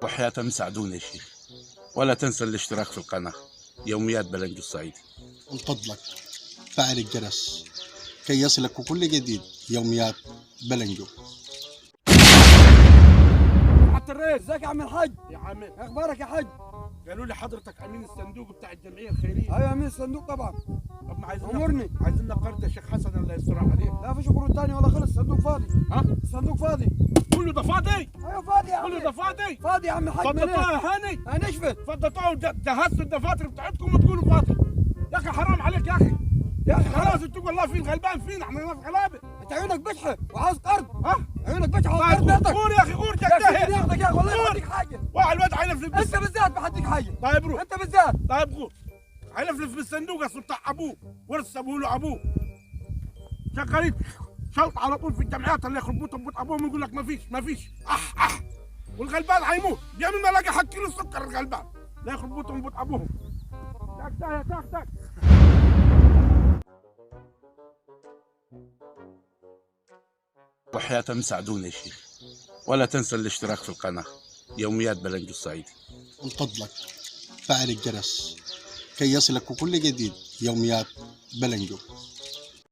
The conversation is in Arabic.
وحياتهم ساعدونا يا شيخ، ولا تنسى الاشتراك في القناة يوميات بلنجو الصعيدي. من فضلك فعل الجرس كي يصلك كل جديد يوميات بلنجو. حتى الرئيس، ازيك يا عم الحاج؟ يا عم اخبارك يا حاج؟ قالوا لي حضرتك امين الصندوق بتاع الجمعيه الخيريه. ايوه امين الصندوق طبعا. طب ما امرني. عايزين قرض يا شيخ حسن الله يستر عليك. لا فيش قروض تاني ولا خلص، الصندوق فاضي. ها؟ الصندوق فاضي. كله ده فاضي؟ ايوه فاضي يا عم. كله ده فاضي؟ فاضي يا عم الحاج. فضلتوها يا هاني؟ هنشفت. فضلتوها وجهزتوا الدفاتر بتاعتكم وتقولوا فاضي. يا اخي حرام عليك يا اخي. يا اخي خلاص انتوا والله في الغلبان فينا، احنا ناس غلابه. انت عيونك بجحه وعاوز قرض. ها؟ عيونك بجحه وعاوز طيب قرض ناخدك. قول يا اخي قول يا سيدي جدها. ناخدك يا اخي والله قول. بديك حاجه. واحد الواد حيلفلف انت بالذات بحديك حاجه. طيب روح. انت بالذات. طيب قول. حيلفلف بالصندوق اصل بتاع ابوه، ورث ابوه له ابوه. شغالين شوط على طول في الجمعيات اللي يخرب بيوت ابوهم يقول لك ما فيش والغلبان هيموت، جاي ما الاقي حكي له السكر الغلبان، لا يخرب بيوتهم بيوت ابوهم. تاك وحياتهم ساعدونا يا شيخ، ولا تنسى الاشتراك في القناة يوميات بلنجو الصعيدي. من فضلك فعل الجرس كي يصلك كل جديد يوميات بلنجو.